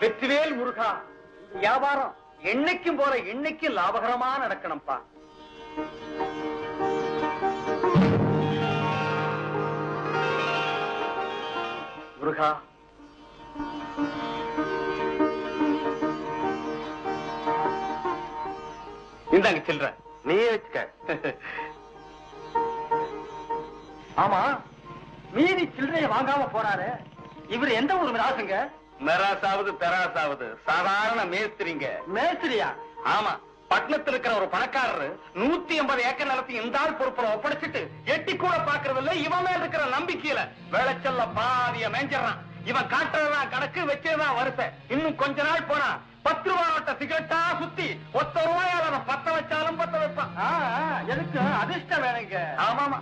வெற்றிவேல் முருகா, வியாபாரம் என்னைக்கும் போல இன்னைக்கும் லாபகரமா நடக்கணும்பா. முருகா, இந்தாங்க சில்ற, நீயே வச்சுக்க. ஆமா, மீறி சில்லறைய வாங்காம போறாரு. இவர் எந்த ஊர் மிராசுங்க? மிராசாவது பெராசாவது சாதாரண மேஸ்திரிங்க. மேஸ்திரியா? ஆமா, பட்டணத்தில் இருக்கிற ஒரு பணக்காரரு 150 ஏக்கர் நிலத்தையும் இந்த ஆள் பொறுப்புல ஒப்படைச்சிட்டு எட்டி கூட பாக்குறதில்ல. இவன் மேல இருக்கிற நம்பிக்கையில விளைச்சல்ல பாதிய மேஞ்சிடறான். இவன் காட்டுறதுதான் கணக்கு, வச்சதுதான் வரிசை. இன்னும் கொஞ்ச நாள் போனா 10 ரூபாய் சிகரெட்டா சுத்தி ஒத்த ரூபாயால அதை பத்த வச்சாலும் பத்த வைப்பான். எதுக்கு? அதிர்ஷ்டம் வேணுங்க. ஆமாமா.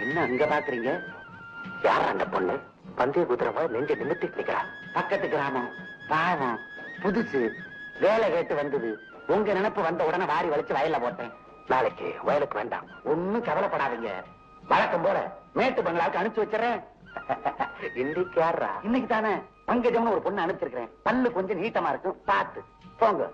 என்ன அங்க பாக்குறீங்க? யார் அந்த பொண்ணு? பந்தய குதிரவா நெஞ்ச நிமித்திட்டு நிக்கிறா. பக்கத்து கிராமம், பாவம், புதுசு, வேலை கேட்டு வந்தது. உங்க நினைப்பு வந்த உடனே வாரி வலிச்சு வயல்ல போட்டேன். நாளைக்கு வயலுக்கு வேண்டாம், ஒண்ணும் கவலைப்படாதீங்க. வழக்கம் போல மேட்டு பங்களாவுக்கு அனுப்பிச்சு வச்சிடறேன். இன்னைக்கு யாரா? இன்னைக்கு தானே பங்கஜம்னு ஒரு பொண்ணு அனுப்பிச்சிருக்கிறேன். பல்லு கொஞ்சம் நீட்டமா இருக்கும், பார்த்து போங்க.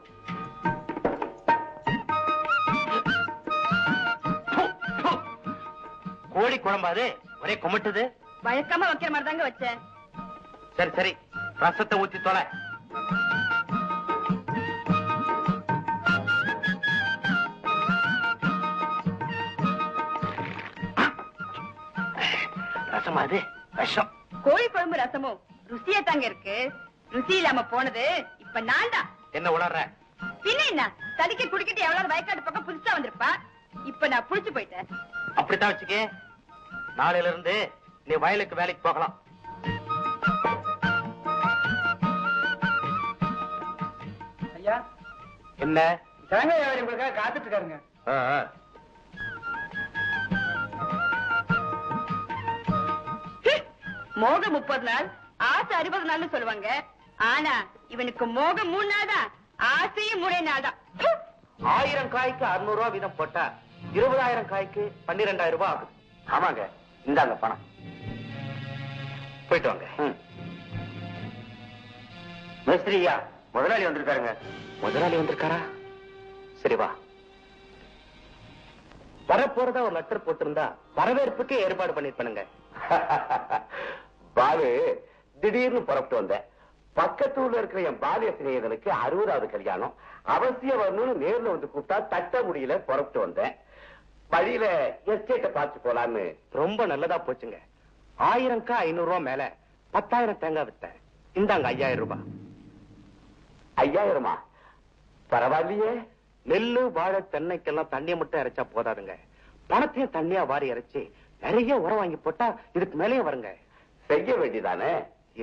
கோழி குழம்பாது, ஒரே குமட்டுது. வழக்கமா வைக்கிற மாதிரி தாங்க வச்சேன். சரி சரி, ரசத்தை ஊத்தி தொலை. ரசமா? அது விஷம். கோழி குழம்பு ரசமும் ருசியா தாங்க இருக்கு. ருசி இல்லாம போனது இப்ப நான்டா. என்ன உளர்ற? பின்ன என்ன, தடிக்க குடிக்கிட்டு எவ்வளவு வயக்காட்டு பக்கம் புதுசா வந்திருப்பா. இப்ப நான் புடிச்சு போயிட்டேன். அப்படித்தான் வச்சுக்க. நாளையில இருந்து நீ வயலுக்கு வேலைக்கு போகலாம். ஐயா, என்ன தேங்காய் வியாபாரி உங்களுக்காக காத்துட்டு இருக்காருங்க. மோகம் 30 நாள், ஆசை 60 நாள்னு சொல்லுவாங்க. ஆனா இவனுக்கு மோகம் 3 நாள் தான், ஆசையும் 3 நாள் தான். 1000 காய்க்கு 600 ரூபாய் வீதம் போட்டா 20,000 காய்க்கு 12,000 ரூபாய் ஆகுது. ஆமாங்க, இந்தாங்க பணம். போயிட்டு வாங்க. மேஸ்திரியா, முதலாளி வந்திருக்காருங்க. முதலாளி வந்திருக்காரா? சரி வா. வரப்போறதா ஒரு லெட்டர் போட்டிருந்தா வரவேற்புக்கு ஏற்பாடு பண்ணிருப்பானுங்க. பாலு, திடீர்னு புறப்பட்டு வந்தேன். பக்கத்தூர்ல இருக்கிற என் பாலிய சிநேகிதனுக்கு 60வது கல்யாணம், அவசியம் வரணும்னு நேர்ல வந்து கூப்பிட்டா தட்ட முடியல, புறப்பட்டு வந்தேன். வழியில எஸ்டேட்டை பார்த்து போலான்னு. ரொம்ப நல்லதா போச்சுங்க. 1000க்கு 500 ரூபாய் மேல 10,000 தேங்காய் வித்தேன். இந்தாங்க 5,000 ரூபாய். 5,000மா? பரவாயில்லையே. நெல்லு, வாழை, தென்னைக்கெல்லாம் தண்ணியை மட்டும் இறைச்சா போதாதுங்க. பணத்தையும் தண்ணியா வாரி இறைச்சி நிறைய உரம் வாங்கி போட்டா இதுக்கு மேலேயே வருங்க. செய்ய வேண்டியதானே?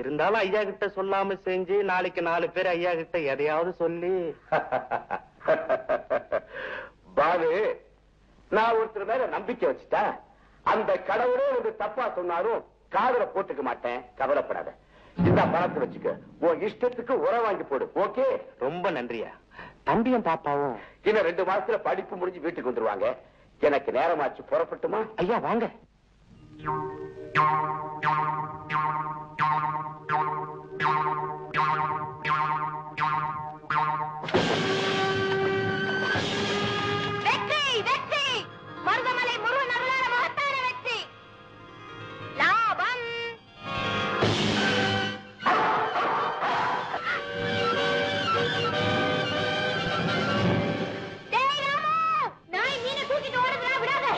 இருந்தாலும் ஐயா கிட்ட சொல்லாம செஞ்சு நாளைக்கு 4 பேர் ஐயா கிட்ட எதையாவது சொல்லி. பாலு, நான் ஒருத்தர் மேல நம்பிக்கை வச்சுட்டா அந்த கடவுளே வந்து தப்பா சொன்னாலும் காதுல போட்டுக்க மாட்டேன். கவலைப்படாத. இந்த பணத்தை வச்சுக்க, உன் இஷ்டத்துக்கு உரம் வாங்கி போடு. ஓகே? ரொம்ப நன்றியா. தம்பியும் பாப்பாவும் இன்னும் 2 மாசத்துல படிப்பு முடிஞ்சு வீட்டுக்கு வந்துருவாங்க. எனக்கு நேரமாச்சு, புறப்பட்டுமா? ஐயா வாங்க. வெற்றி வெற்றி, மருதமலை முருகன் அருளான மகத்தான வெற்றி. லாபம். டேய் ராமு, நாய் மீனை தூக்கிட்டு ஓடுறதா விடாத.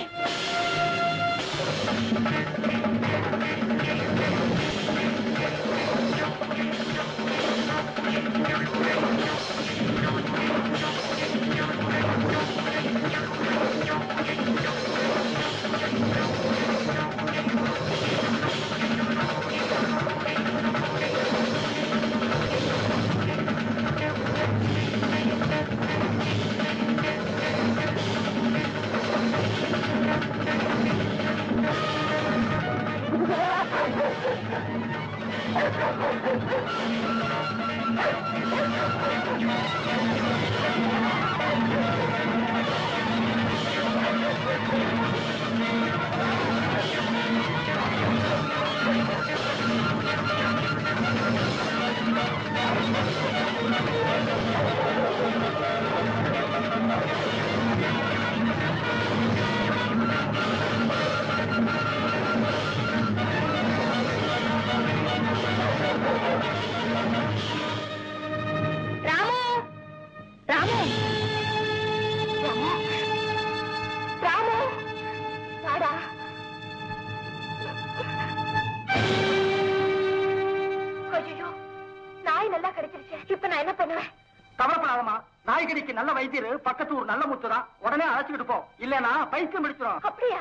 தலைவலிக்கு நல்ல வைத்தியர் பக்கத்து ஊர் நல்ல முத்துதான். உடனே அழைச்சுக்கிட்டு போ, இல்லனா பைத்தியம் பிடிச்சிடும். அப்படியா?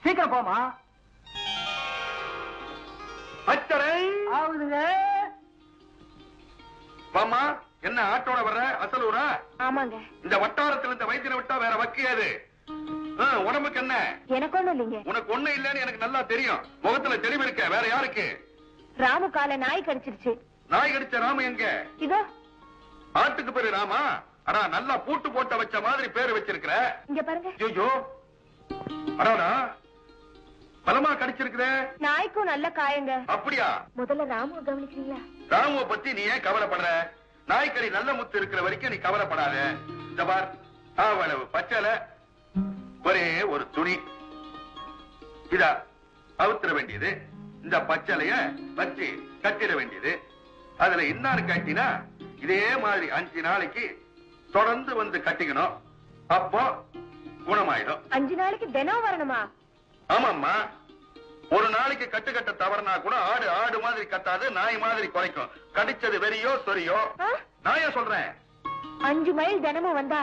சீக்கிரம் போமா. ஆகுதுங்க. வாமா, என்ன ஆட்டோட வர்ற? அசலூரா? ஆமாங்க. இந்த வட்டாரத்தில் இந்த வைத்தியரை விட்டா வேற வக்கியாது. உடம்புக்கு என்ன? எனக்கு ஒண்ணும் இல்லைங்க. உனக்கு ஒண்ணு இல்லன்னு எனக்கு நல்லா தெரியும். முகத்துல தெளிவு இருக்க. வேற யாருக்கு? ராமு கால நாய் கடிச்சிருச்சு. நாய் கடிச்ச ராமு எங்க? இதோ. ஆட்டுக்கு பேரு ராமா? அடா, நல்லா பூட்டு போட்ட வச்ச மாதிரி பேரு வச்சிருக்கிற. இங்க பாருங்க. ஐயோ, அடாடா, பலமா கடிச்சிருக்குதே. நாய்க்கும் நல்ல காயங்க. அப்படியா? முதல்ல ராமுவை கவனிக்கிறீங்களா? ராமுவை பத்தி நீ ஏன் கவலைப்படுற? நாய்க்கறி நல்ல முத்து இருக்கிற வரைக்கும் நீ கவலைப்படாத. இந்த பார், அவ்வளவு பச்சலை, ஒரே ஒரு துணி, இதா அவுத்துற வேண்டியது. இந்த பச்சலைய வச்சு கட்டிட வேண்டியது. அதுல இன்னாரு கட்டினா இதே மாதிரி 5 நாளைக்கு தொடர்ந்து வந்து கட்டிக்கணும். அப்போ குணமாயிடும். 5 நாளைக்கு தினம் வரணுமா? ஆமாம்மா. ஒரு நாளைக்கு கட்ட தவறுனா கூட ஆடு ஆடு மாதிரி கத்தாது, நாய் மாதிரி குறைக்கும். கடிச்சது வெறியோ சொரியோ. நான் ஏன் சொல்றேன்? 5 மைல் தினமும் வந்தா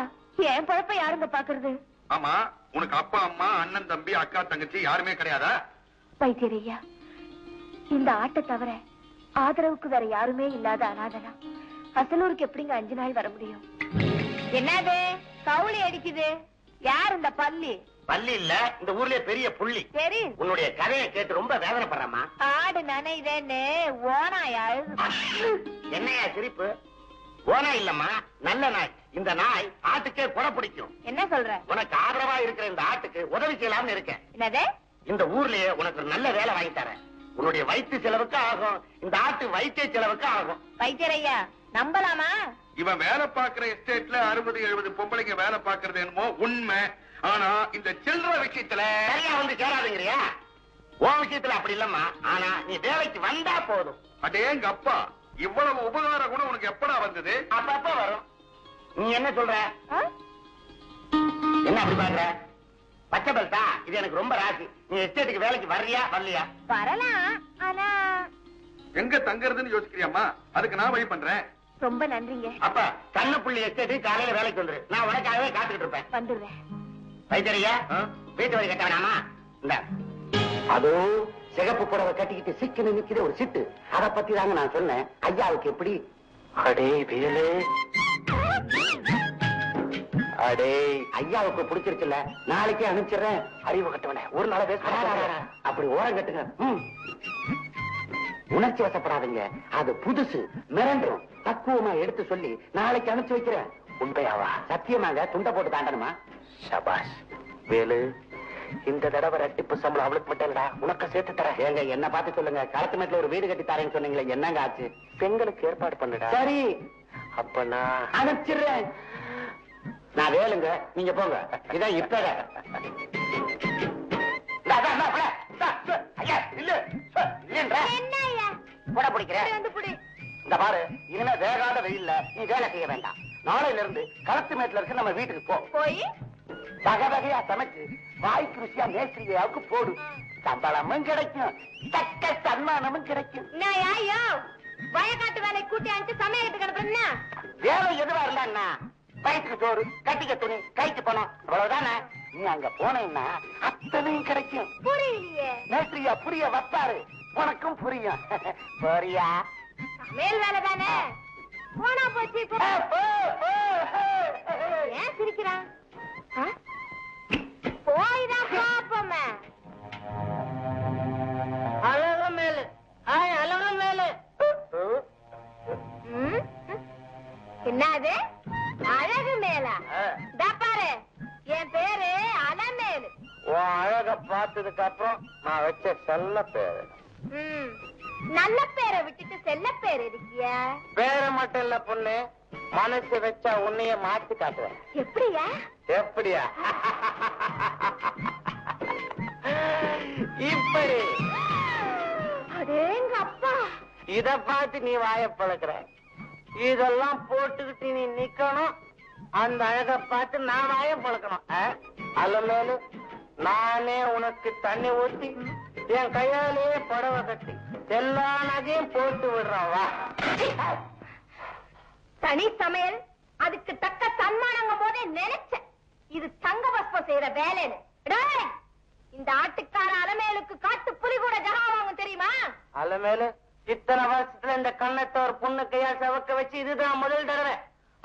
என் பழப்ப யாருங்க பாக்குறது? ஆமா, உனக்கு அப்பா அம்மா அண்ணன் தம்பி அக்கா தங்கச்சி யாருமே கிடையாதா? வைத்தியரையா, இந்த ஆட்டை தவிர ஆதரவுக்கு வேற யாருமே இல்லாத அனாதனா அசலூருக்கு எப்படிங்க 5 நாள் வர முடியும்? என்னது கவுளி அடிக்குது? யார் இந்த பள்ளி? பள்ளி இல்ல, இந்த ஊர்லயே பெரிய புள்ளி. சரி, உன்னுடைய கதையை கேட்டு ரொம்ப வேதனைப்படுறமா. ஆடு நனைதேன்னு ஓனாய் அழுது. என்னையா சிரிப்பு? ஓனா இல்லம்மா, நல்ல நாய். இந்த நாய் ஆட்டுக்கே குறை பிடிக்கும். என்ன சொல்ற? உனக்கு ஆதரவா இருக்கிற இந்த ஆட்டுக்கு உதவி செய்யலாம்னு இருக்கேன். என்னது? இந்த ஊர்லயே உனக்கு ஒரு நல்ல வேலை வாங்கி தரேன். உன்னுடைய வைத்திய செலவுக்கு ஆகும், இந்த ஆட்டு வைத்திய செலவுக்கு ஆகும். வைத்தியரையா, நம்பலாமா? இவன் வேலை பாக்குற எஸ்டேட்ல 60-70 பொம்பளைங்க வேலை பாக்குறது என்னமோ உண்மை. ஆனா இந்த சில்லற விஷயத்துல சரியா வந்து சேராதுங்கிறியா? உன் விஷயத்துல அப்படி இல்லம்மா. ஆனா நீ வேலைக்கு வந்தா போதும். அடேங்க அப்பா, இவ்வளவு உபகாரம் கூட உனக்கு எப்படா வந்தது? அப்பப்ப வரும். நீ என்ன சொல்ற? என்ன அப்படி பாக்குற? பச்சை பெல்ட்டா? இது எனக்கு ரொம்ப ராசி. நீ எஸ்டேட்டுக்கு வேலைக்கு வர்றியா வரலையா? வரலாம், ஆனா எங்க தங்கறதுன்னு யோசிக்கிறியாமா? அதுக்கு நான் வழி பண்றேன். ரொம்ப நன்றிங்க. அப்ப கண்ணப்புள்ளி எஸ்டேட்டுக்கு காலையில வேலைக்கு வந்துரு. நான் உனக்காகவே காத்துக்கிட்டு இருப்பேன். வந்துடுறேன். வைத்தியரையா, வீட்டு வழி கட்ட வேணாமா? இந்த அதோ சிகப்பு புடவை கட்டிக்கிட்டு சிக்கன நிக்கிற ஒரு சிட்டு, அதை பத்தி தாங்க நான் சொன்னேன். ஐயாவுக்கு எப்படி? அடே வேலு, அடே ஐயாவுக்கு பிடிச்சிருச்சுல்ல, நாளைக்கே அனுப்பிச்சிடுறேன். அறிவு கட்டவன ஒரு நாளை பேச அப்படி ஓரம் கட்டுங்க. உணர்ச்சி வசப்படாதீங்க, அது புதுசு, மிரண்டும். தக்குவமா எடுத்து சொல்லி நாளைக்கு அனுப்பிச்சு வைக்கிறேன். உண்மையாவா? சத்தியமாங்க. துண்டை போட்டு தாண்டணுமா? சபாஷ் வேலு, இந்த தடவை ரெட்டிப்பு சம்பளம் அவளுக்கு மட்டும் இல்லடா, உனக்கு சேர்த்து தரேன். ஏங்க என்ன பார்த்து சொல்லுங்க, களத்து மேட்ல ஒரு வீடு கட்டி தரேன்னு சொன்னீங்களே, என்னங்க ஆச்சு? பெண்களுக்கு ஏற்பாடு பண்ணுடா. சரி, அப்ப நான் அனுப்பிச்சிடுறேன். நான் வேலுங்க, நீங்க போங்க. இதான் இப்ப கூட பிடிக்கிறேன். இந்த பாரு, இனிமே வேகாத வெயில்ல நீ வேலை செய்ய வேண்டாம். நாளையில இருந்து களத்து மேட்ல இருக்கு நம்ம வீட்டுக்கு போய் வகை வகையா சமைச்சு வாய்க்கு ருசியா மேஸ்திரியாவுக்கு போடு. சம்பளமும் கிடைக்கும், தக்க சன்மானமும் கிடைக்கும். வயக்காட்டு வேலை கூட்டி அனுப்பிச்சு சமையலுக்கு கிடப்பா? வேலை எதுவா இருந்தா வயிற்றுக்கு சோறு, கட்டிக்க துணி, கைக்கு பணம், அவ்வளவுதானே. நீ அங்க போனேன்னா அத்தனையும் கிடைக்கும். புரியலையே. மேஸ்திரியா புரிய வப்பாரு, உனக்கும் புரியும். போறியா? மேல் வேலை தானே, போனா போச்சு. ஏன் சிரிக்கிறான்? போய்தான் பாப்போமே. அழகு மேலு, அழகு மேலு. என்னது அழகு மேலா? பாரு, என் பேரு அலமேலு. உன் அழக பார்த்ததுக்கு அப்புறம் நான் வச்ச செல்ல பேரு. நல்ல பேரை விட்டுட்டு செல்ல பேர் இருக்கியா? பேரை மட்டும் இல்ல பொண்ணு, மனசு வச்சா உன்னைய மாத்தி காட்டுவேன். எப்படியா? எப்படியா? இப்படி. அடேங்க அப்பா, இத பார்த்து நீ வாய பழக்கிற. இதெல்லாம் போட்டுக்கிட்டு நீ நிக்கணும், அந்த அழக பார்த்து நான் வாய பழக்கணும். அல்ல, நானே உனக்கு தண்ணி ஊத்தி என் கையாலேயே புடவை கட்டி எல்லா நகையும் போட்டு விடுறான். வா. தனி சமையல் அதுக்கு தக்க சன்மானங்கும் போதே நினைச்சேன் இது தங்க பஸ்பம் செய்யற வேலைன்னு. இந்த ஆட்டுக்கார அலமேலுக்கு காட்டு புலி கூட ஜகா வாங்கும் தெரியுமா? அலமேலு இத்தனை வருஷத்துல இந்த கண்ணத்தை ஒரு பொண்ணு கையா செவக்க வச்சு இதுதான் முதல் தடவை.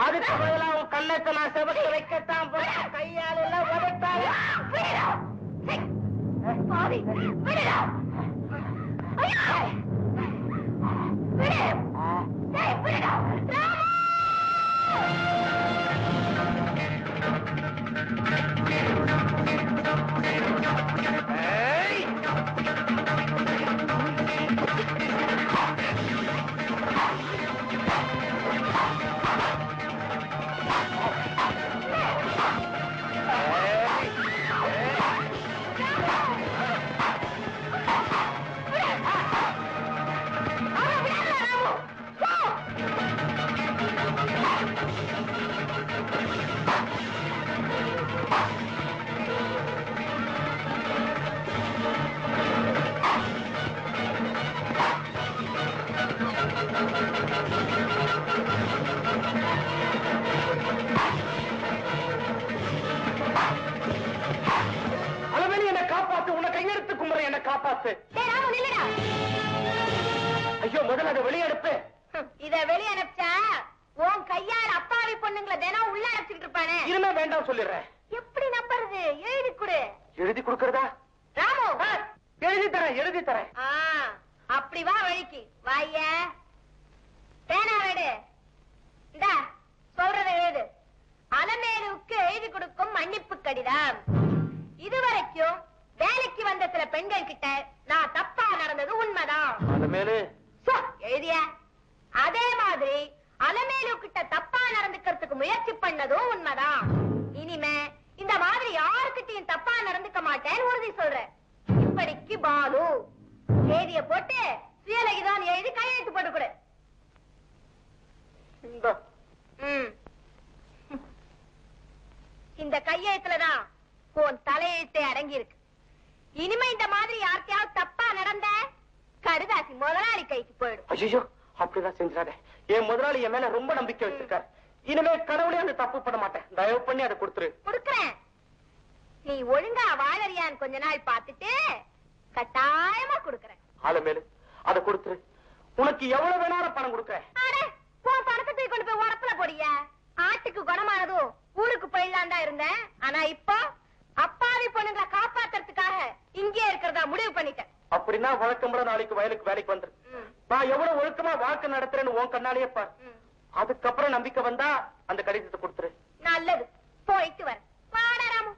அதுக்கு பதிலா உன் கண்ணத்தை நான் செவக்க வைக்கத்தான் போறேன். கையால எல்லாம் உதைத்தாங்க. ஐயோ, முதல்ல அதை வெளியே அனுப்பு. இத வெளியே அனுப்பிச்சா உன் கையால் அப்பாவி பொண்ணுங்களை தினம் உள்ள அனுப்பிச்சுட்டு இருப்பானே. இனிமே வேண்டாம் சொல்லிடுறேன். எப்படி நம்புறது? எழுதி கொடு. எழுதி கொடுக்கறதா? ராமு, எழுதி தரேன், எழுதி தரேன். அப்படி வா வழிக்கு வாய. பேனா வேடு. இந்தா சொல்றத எழுது. அலமேலுவுக்கு எழுதி கொடுக்கும் மன்னிப்பு கடிதம். இதுவரைக்கும் வேலைக்கு வந்த சில பெண்கள் கிட்ட நான் தப்பா நடந்தது உண்மைதான். அலமேலு எழுதிய அதே மாதிரி அலமேலு கிட்ட தப்பா நடந்துக்கிறதுக்கு முயற்சி பண்ணதும் உண்மைதான். இனிமே இந்த மாதிரி யாருக்கிட்டையும் தப்பா நடந்துக்க மாட்டேன்னு உறுதி சொல்றேன். இப்படிக்கு பாலு. தேதிய போட்டு சுயலகிதான் எழுதி கையெழுத்து போட்டு கொடு. இந்த கையெழுத்துலதான் உன் தலையெழுத்தே அடங்கி இருக்கு. இனிமே இந்த மாதிரி யாருக்கையாவது தப்பா நடந்த கடுதாசி முதலாளி கைக்கு போயிடும். ஐயோ, அப்படிதான் செஞ்சாத. என் முதலாளி என் மேல ரொம்ப நம்பிக்கை வச்சிருக்காரு. இனிமே கடவுளே அந்த தப்பு பண்ண மாட்டேன். தயவு பண்ணி அதை கொடுத்துரு. கொடுக்கறேன். நீ ஒழுங்கா வாழறியான்னு கொஞ்ச நாள் பாத்துட்டு கட்டாயமா கொடுக்கறேன். அலமேலு அதை கொடுத்துரு. உனக்கு எவ்வளவு வேணாலும் பணம் கொடுக்கறேன். உன் பணத்தை தூக்கி கொண்டு போய் உரப்புல போடிய. ஆட்டுக்கு குணமானதும் ஊருக்கு போயிடலாம் தான் இருந்தேன். ஆனா இப்போ அப்பாவி பொண்ணுங்களை காப்பாத்துறதுக்காக இங்கே இருக்கிறதா முடிவு பண்ணிட்டேன். அப்படின்னா வழக்கமுறை நாளைக்கு வயலுக்கு வேலைக்கு வந்துரு. நான் எவ்வளவு ஒழுக்கமா வாழ்க்கை நடத்துறேன்னு உன் கண்ணாலேயே பாரு. அதுக்கப்புறம் நம்பிக்கை வந்தா அந்த கடிதத்தை கொடுத்துரு. நல்லது, போயிட்டு வர. வாடா ராமு.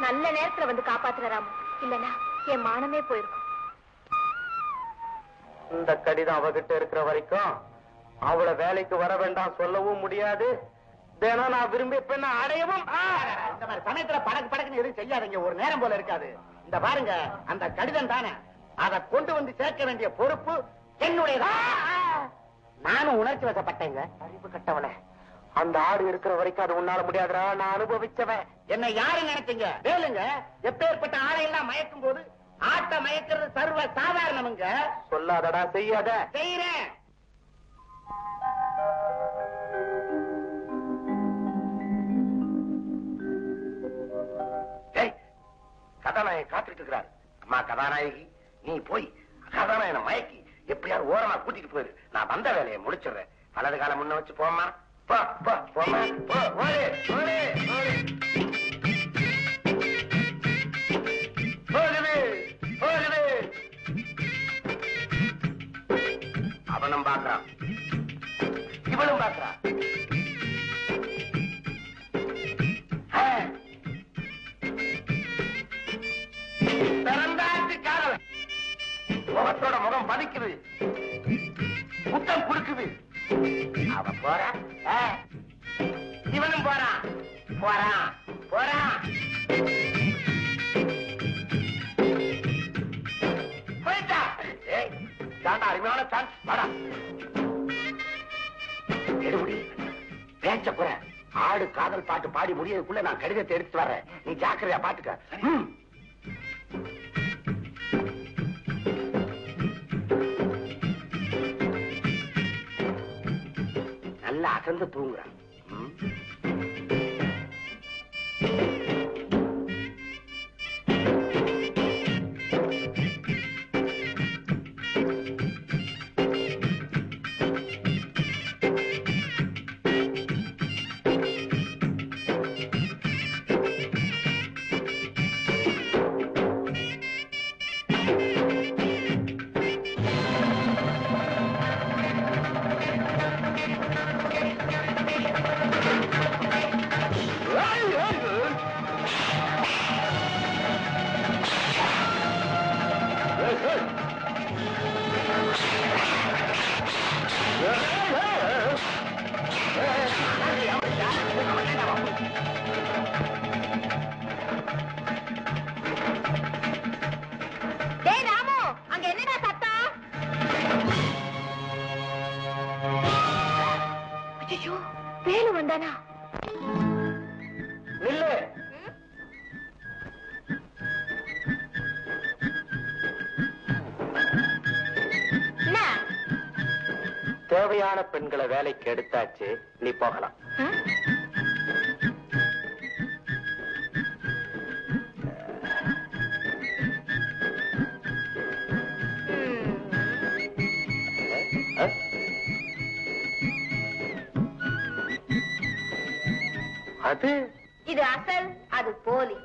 நல்ல நேரத்துல வந்து காப்பாத்துற ராமு. இல்லனா என் மானமே போயிருக்கும். இந்த கடிதம் அவகிட்ட இருக்கிற வரைக்கும் அவளை வேலைக்கு வர வேண்டாம் சொல்லவும் முடியாது. தினம் நான் விரும்பிய பெண்ணை அடையவும். இந்த மாதிரி சமயத்துல படக்கு படக்குன்னு எதுவும் செய்யாதீங்க. ஒரு நேரம் போல இருக்காது. இந்த பாருங்க, அந்த கடிதம் தானே, அதை கொண்டு வந்து சேர்க்க வேண்டிய பொறுப்பு என்னுடையதான். நானும் உணர்ச்சி வசப்பட்டேங்க. அறிவு கட்டவன. அந்த ஆடு இருக்கிற வரைக்கும் அது உன்னால முடியாதுடா. நான் அனுபவிச்சவன். என்ன யாரு நினைச்சீங்க? வேலுங்க, எப்பேற்பட்ட ஆடையெல்லாம் மயக்கும் போது ஆட்டை மயக்கிறது சர்வ சாதாரணமுங்க. சொல்லாதடா, செய்யாத. செய்யறேன். கதாநாயகன் காத்துட்டு இருக்கிறாரு. அம்மா கதாநாயகி, நீ போய் கதாநாயகனை மயக்கி எப்படியாவது ஓரமா கூட்டிட்டு போயிரு. நான் வந்த வேலையை முடிச்சிடுறேன். வலது காலம் முன்ன வச்சு போமா. போமா. அவனும் பாக்குறான், இவனும் பாக்குறான். முகத்தோட முகம் பதிக்குது, முத்தம் குடுக்குது. அவன் போறான், இவனும் போறான். போயிட்டா. அருமையான சான்ஸ். வாடா, எடுபடி பேச்ச போற. ஆடு காதல் பாட்டு பாடி முடியதுக்குள்ள நான் கடிதத்தை எடுத்து வர்றேன். நீ ஜாக்கிரதையா பாத்துக்க. அசந்து தூங்குறான். வேலு வந்தானா? நில்லு. தேவையான பெண்களை வேலைக்கு எடுத்தாச்சு, நீ போகலாம். அது இது அசல், அது போலி.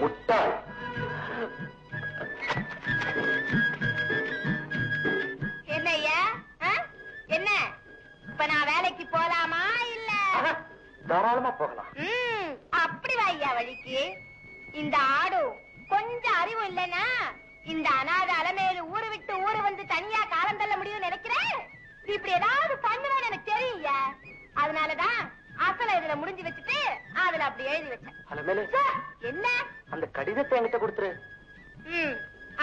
முட்டாள். என்னையா என்ன? இப்ப நான் வேலைக்கு போலாமா இல்ல? தாராளமா போகலாம். அப்படி வாய்யா வழிக்கு. இந்த ஆடு கொஞ்சம் அறிவு இல்லைன்னா இந்த அநாத அலமேலு ஊரு விட்டு ஊரு வந்து தனியா காலம் தள்ள முடியும் நினைக்கிறேன். இப்படி ஏதாவது பண்ணுவேன்னு எனக்கு தெரியும்யா. அதனாலதான் அசல இதுல முடிஞ்சு வச்சுட்டு அதுல அப்படி எழுதி வச்சேன். அலமேலு, என்ன? அந்த கடிதத்தை என்கிட்ட கொடுத்துரு.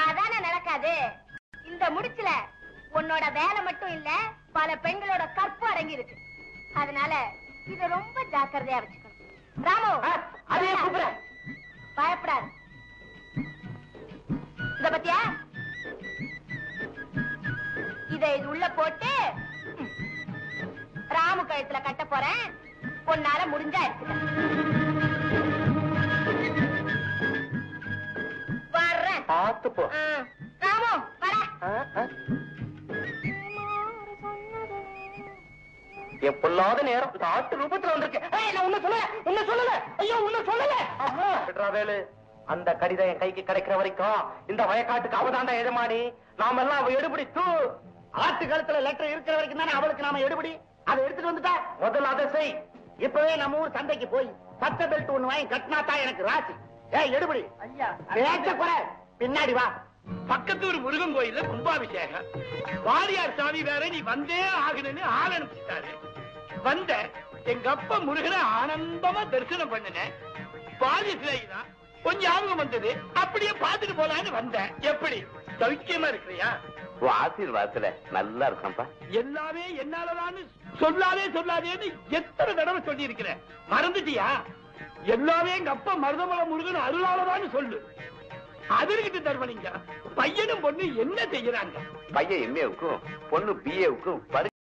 அதானே நடக்காது. இந்த முடிச்சுல உன்னோட வேலை மட்டும் இல்ல, பல பெண்களோட கற்பு அடங்கி இருக்கு. அதனால இத ரொம்ப ஜாக்கிரதையா வச்சுக்கணும். ராமு, அதே கூப்பிடுறேன். பயப்படாது. இத பத்தியா? இத இது உள்ள போட்டு ராமு கழுத்துல கட்ட போறேன். பொன்னால முடிஞ்சா எடுத்துக்க. வர்றேன். பார்த்து போ. ராமு வர. என் பொல்லாத நேரம் இந்த ஆட்டு ரூபத்துல வந்திருக்கேன். சொல்லல. ஐயோ, உன்ன சொல்லல. வேலு, அந்த கடிதம் என் கைக்கு கிடைக்கிற வரைக்கும் இந்த வயக்காட்டுக்கு அவதாண்டா எஜமானி. நாம எல்லாம் அவ எடுபடி தூ. ஆட்டு கழுத்துல லெட்டர் இருக்கிற வரைக்கும் தானே அவளுக்கு நாம எடுபடி. அதை எடுத்துட்டு வந்துட்டா முதல்ல அதை செய். இப்பவே நம்ம ஊர் சந்தைக்கு போய் பச்சை பெல்ட் ஒண்ணு வாங்கி கட்டினா தான் எனக்கு ராசி. எடுபடி. ஐயா, பேச்ச குறை. பின்னாடி வா. பக்கத்தூர் முருகன் கோயில்ல கும்பாபிஷேகம். வாரியார் சாமி வேற நீ வந்தே ஆகணும்னு ஆள் அனுப்பிச்சிட்டாரு. வந்த எங்க அப்பா முருகனை ஆனந்தமா தரிசனம் பண்ணினேன். பாதி சிலைதான் கொஞ்சம் ஞாபகம் வந்தது. அப்படியே பாத்துட்டு போலான்னு வந்தேன். எப்படி சௌக்கியமா இருக்கிறியா? ஆசீர்வாதத்துல நல்லா இருக்கப்பா. எல்லாமே என்னாலதான்னு சொல்லாதேன்னு எத்தனை தடவை சொல்லி இருக்கிறேன். மறந்துட்டியா? எல்லாமே எங்க அப்பா மருதமலை முருகன் அருளாலதான்னு சொல்லு. அதற்கிட்ட தருவனிங்க. பையனும் பொண்ணு என்ன செய்யறாங்க? பையன் எம்ஏவுக்கும் பொண்ணு பிஏவுக்கும்